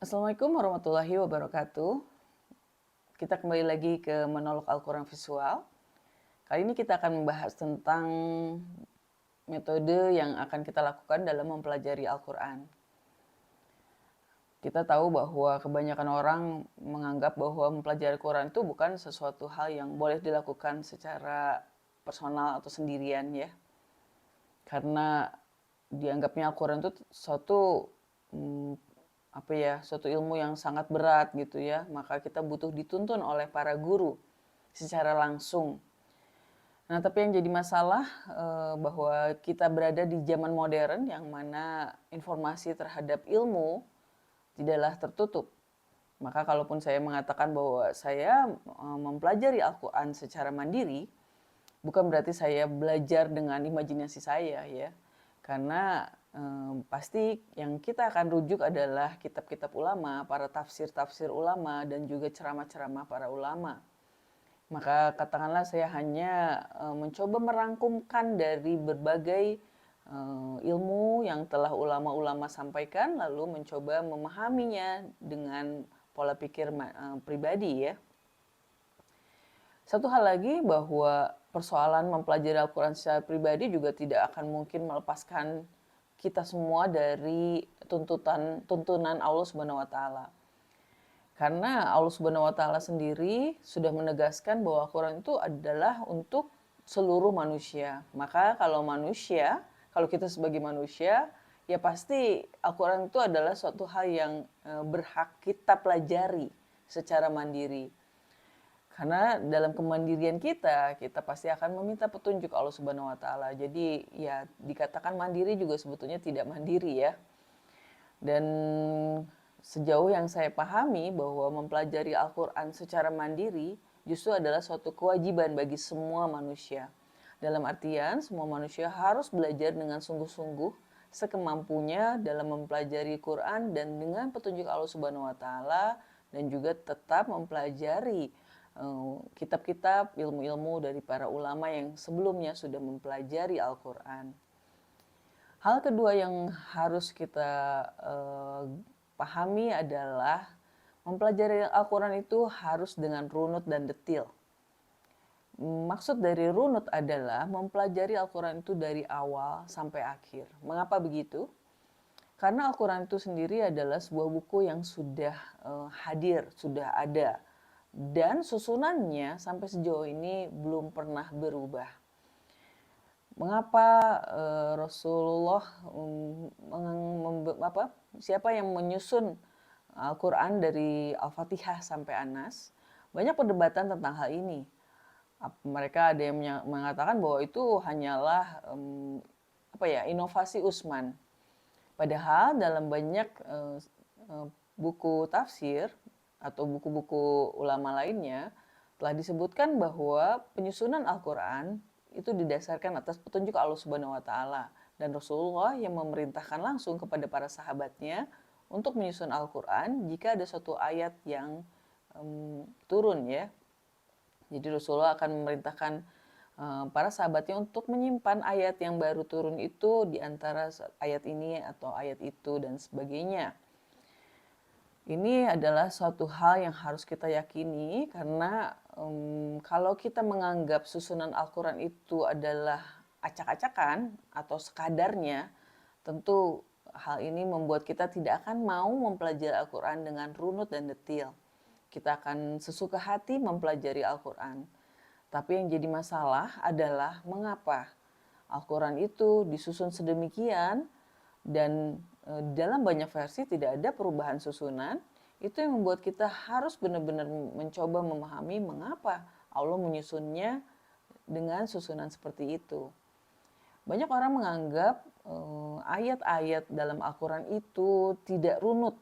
Assalamualaikum warahmatullahi wabarakatuh. Kita kembali lagi ke monolog Al-Quran visual. Kali ini kita akan membahas tentang metode yang akan kita lakukan dalam mempelajari Al-Quran. Kita tahu bahwa kebanyakan orang menganggap bahwa mempelajari Al-Quran itu bukan sesuatu hal yang boleh dilakukan secara personal atau sendirian ya. Karena dianggapnya Al-Quran itu suatu ilmu yang sangat berat gitu ya, maka kita butuh dituntun oleh para guru secara langsung. Nah, tapi yang jadi masalah bahwa kita berada di zaman modern yang mana informasi terhadap ilmu tidaklah tertutup. Maka kalaupun saya mengatakan bahwa saya mempelajari Al-Quran secara mandiri, bukan berarti saya belajar dengan imajinasi saya ya. Karena pasti yang kita akan rujuk adalah kitab-kitab ulama, para tafsir-tafsir ulama, dan juga ceramah-ceramah para ulama. Maka katakanlah saya hanya mencoba merangkumkan dari berbagai ilmu yang telah ulama-ulama sampaikan, lalu mencoba memahaminya dengan pola pikir pribadi ya. Satu hal lagi bahwa persoalan mempelajari Al-Quran secara pribadi juga tidak akan mungkin melepaskan kita semua dari tuntunan Allah Subhanahu wa taala. Karena Allah Subhanahu wa taala sendiri sudah menegaskan bahwa Al-Quran itu adalah untuk seluruh manusia. Maka kalau kita sebagai manusia, ya pasti Al-Quran itu adalah suatu hal yang berhak kita pelajari secara mandiri. Karena dalam kemandirian kita pasti akan meminta petunjuk Allah Subhanahu wa taala. Jadi ya dikatakan mandiri juga sebetulnya tidak mandiri ya. Dan sejauh yang saya pahami bahwa mempelajari Al-Quran secara mandiri justru adalah suatu kewajiban bagi semua manusia. Dalam artian semua manusia harus belajar dengan sungguh-sungguh sekemampunya dalam mempelajari Quran dan dengan petunjuk Allah Subhanahu wa taala, dan juga tetap mempelajari kitab-kitab ilmu-ilmu dari para ulama yang sebelumnya sudah mempelajari Al-Quran. Hal kedua yang harus kita pahami adalah mempelajari Al-Quran itu harus dengan runut dan detil. Maksud dari runut adalah mempelajari Al-Quran itu dari awal sampai akhir. Mengapa begitu? Karena Al-Quran itu sendiri adalah sebuah buku yang sudah hadir, sudah ada. Dan susunannya sampai sejauh ini belum pernah berubah. Mengapa Rasulullah siapa yang menyusun Al-Quran dari Al-Fatihah sampai An-Nas? Banyak perdebatan tentang hal ini. Mereka ada yang mengatakan bahwa itu hanyalah inovasi Utsman. Padahal dalam banyak buku tafsir atau buku-buku ulama lainnya telah disebutkan bahwa penyusunan Al-Quran itu didasarkan atas petunjuk Allah Subhanahu wa taala, dan Rasulullah yang memerintahkan langsung kepada para sahabatnya untuk menyusun Al-Quran jika ada suatu ayat yang turun ya. Jadi Rasulullah akan memerintahkan para sahabatnya untuk menyimpan ayat yang baru turun itu di antara ayat ini atau ayat itu dan sebagainya. Ini adalah suatu hal yang harus kita yakini, karena kalau kita menganggap susunan Al-Quran itu adalah acak-acakan atau sekadarnya, tentu hal ini membuat kita tidak akan mau mempelajari Al-Quran dengan runut dan detil. Kita akan sesuka hati mempelajari Al-Quran. Tapi yang jadi masalah adalah mengapa Al-Quran itu disusun sedemikian dan dalam banyak versi tidak ada perubahan susunan. Itu yang membuat kita harus benar-benar mencoba memahami mengapa Allah menyusunnya dengan susunan seperti itu. Banyak orang menganggap ayat-ayat dalam Al-Quran itu tidak runut.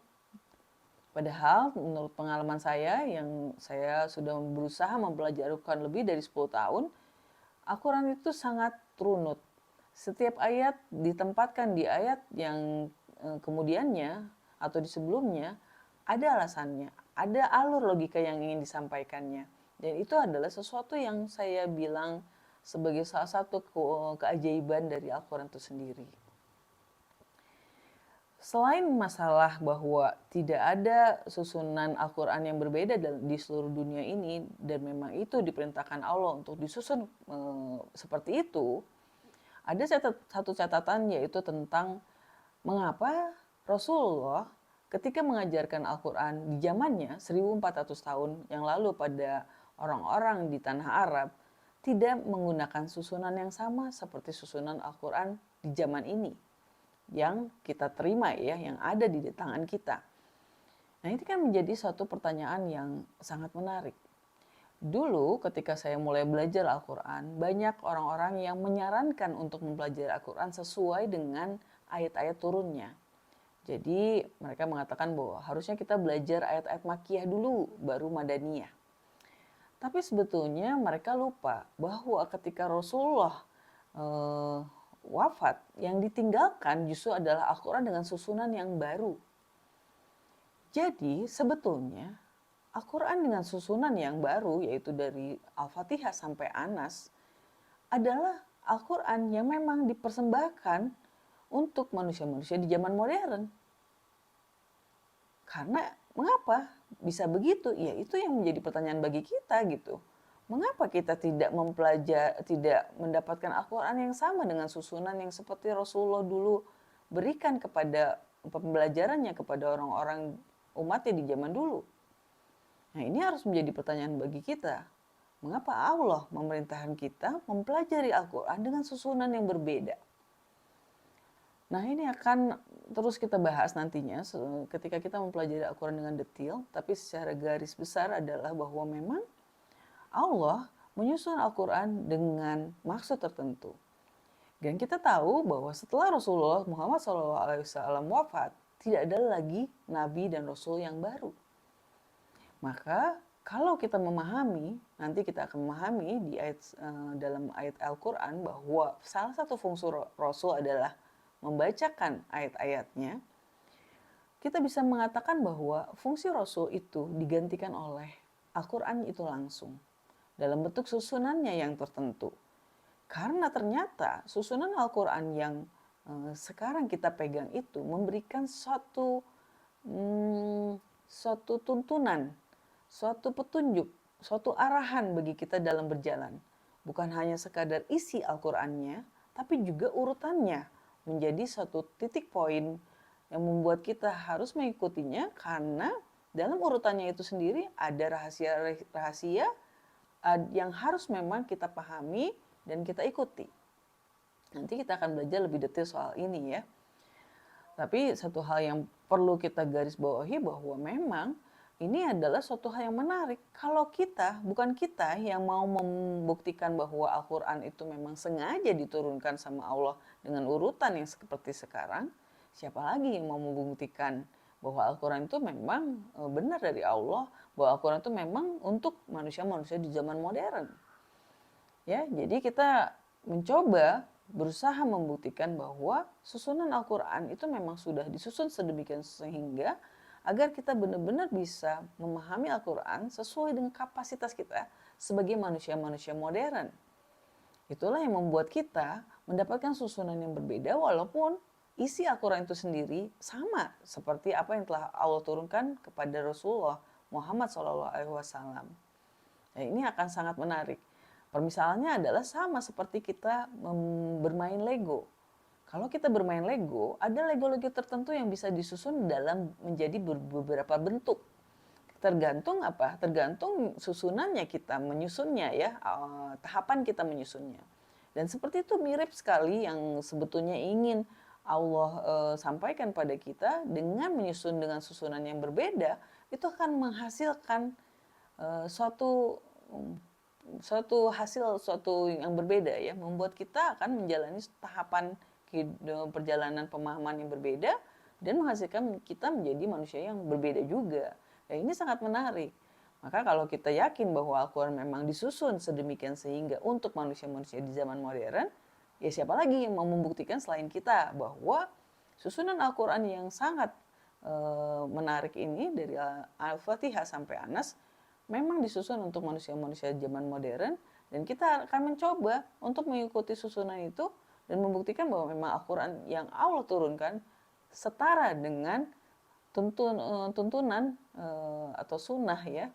Padahal menurut pengalaman saya yang saya sudah berusaha mempelajari Al-Quran lebih dari 10 tahun, Al-Quran itu sangat runut. Setiap ayat ditempatkan di ayat yang kemudiannya atau di sebelumnya ada alasannya, ada alur logika yang ingin disampaikannya. Dan itu adalah sesuatu yang saya bilang sebagai salah satu keajaiban dari Al-Quran itu sendiri. Selain masalah bahwa tidak ada susunan Al-Quran yang berbeda di seluruh dunia ini dan memang itu diperintahkan Allah untuk disusun seperti itu, ada satu catatan yaitu tentang mengapa Rasulullah ketika mengajarkan Al-Quran di zamannya 1400 tahun yang lalu pada orang-orang di tanah Arab tidak menggunakan susunan yang sama seperti susunan Al-Quran di zaman ini yang kita terima ya, yang ada di tangan kita. Nah, ini kan menjadi suatu pertanyaan yang sangat menarik. Dulu ketika saya mulai belajar Al-Quran, banyak orang-orang yang menyarankan untuk mempelajari Al-Quran sesuai dengan ayat-ayat turunnya. Jadi mereka mengatakan bahwa harusnya kita belajar ayat-ayat Makkiyah dulu, baru Madaniyah. Tapi sebetulnya mereka lupa bahwa ketika Rasulullah wafat, yang ditinggalkan justru adalah Al-Quran dengan susunan yang baru. Jadi sebetulnya Al-Quran dengan susunan yang baru, yaitu dari Al-Fatihah sampai Anas, adalah Al-Quran yang memang dipersembahkan untuk manusia-manusia di zaman modern. Karena mengapa bisa begitu? Ya itu yang menjadi pertanyaan bagi kita gitu. Mengapa kita tidak tidak mendapatkan Al-Quran yang sama dengan susunan yang seperti Rasulullah dulu berikan kepada pembelajarannya kepada orang-orang umatnya di zaman dulu? Nah, ini harus menjadi pertanyaan bagi kita. Mengapa Allah memerintahkan kita mempelajari Al-Quran dengan susunan yang berbeda? Nah, ini akan terus kita bahas nantinya ketika kita mempelajari Al-Quran dengan detail, tapi secara garis besar adalah bahwa memang Allah menyusun Al-Quran dengan maksud tertentu. Dan kita tahu bahwa setelah Rasulullah Muhammad SAW wafat, tidak ada lagi Nabi dan Rasul yang baru. Maka kalau kita memahami, nanti kita akan memahami di dalam ayat Al-Quran bahwa salah satu fungsi Rasul adalah membacakan ayat-ayatnya, kita bisa mengatakan bahwa fungsi Rasul itu digantikan oleh Al-Quran itu langsung dalam bentuk susunannya yang tertentu. Karena ternyata susunan Al-Quran yang sekarang kita pegang itu memberikan suatu tuntunan, suatu petunjuk, suatu arahan bagi kita dalam berjalan. Bukan hanya sekadar isi Al-Qurannya, tapi juga urutannya menjadi suatu titik poin yang membuat kita harus mengikutinya karena dalam urutannya itu sendiri ada rahasia-rahasia yang harus memang kita pahami dan kita ikuti. Nanti kita akan belajar lebih detail soal ini ya. Tapi satu hal yang perlu kita garis bawahi bahwa memang ini adalah suatu hal yang menarik. Kalau bukan kita yang mau membuktikan bahwa Al-Quran itu memang sengaja diturunkan sama Allah dengan urutan yang seperti sekarang, siapa lagi yang mau membuktikan bahwa Al-Quran itu memang benar dari Allah, bahwa Al-Quran itu memang untuk manusia-manusia di zaman modern. Ya, jadi kita mencoba berusaha membuktikan bahwa susunan Al-Quran itu memang sudah disusun sedemikian sehingga agar kita benar-benar bisa memahami Al-Quran sesuai dengan kapasitas kita sebagai manusia-manusia modern. Itulah yang membuat kita mendapatkan susunan yang berbeda walaupun isi Al-Quran itu sendiri sama seperti apa yang telah Allah turunkan kepada Rasulullah Muhammad SAW. Nah, ini akan sangat menarik. Permisalannya adalah sama seperti kita bermain Lego. Kalau kita bermain Lego, ada Lego-Lego tertentu yang bisa disusun dalam menjadi beberapa bentuk. Tergantung apa? Tergantung susunannya kita menyusunnya ya, tahapan kita menyusunnya. Dan seperti itu mirip sekali yang sebetulnya ingin Allah sampaikan pada kita dengan menyusun dengan susunan yang berbeda, itu akan menghasilkan suatu yang berbeda ya, membuat kita akan menjalani tahapan perjalanan pemahaman yang berbeda dan menghasilkan kita menjadi manusia yang berbeda juga. Ya, ini sangat menarik. Maka kalau kita yakin bahwa Al-Quran memang disusun sedemikian sehingga untuk manusia-manusia di zaman modern, ya siapa lagi yang mau membuktikan selain kita bahwa susunan Al-Quran yang sangat menarik ini dari Al-Fatihah sampai Anas memang disusun untuk manusia-manusia zaman modern dan kita akan mencoba untuk mengikuti susunan itu dan membuktikan bahwa memang Al-Quran yang Allah turunkan setara dengan tuntunan atau sunnah ya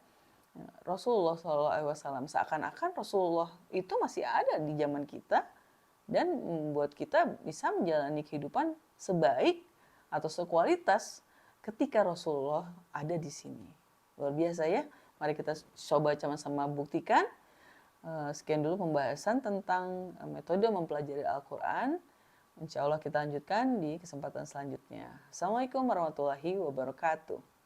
Rasulullah SAW. Seakan-akan Rasulullah itu masih ada di zaman kita dan membuat kita bisa menjalani kehidupan sebaik atau sekualitas ketika Rasulullah ada di sini. Luar biasa ya. Mari kita coba sama-sama buktikan. Sekian dulu pembahasan tentang metode mempelajari Al-Quran. Insya Allah kita lanjutkan di kesempatan selanjutnya. Assalamualaikum warahmatullahi wabarakatuh.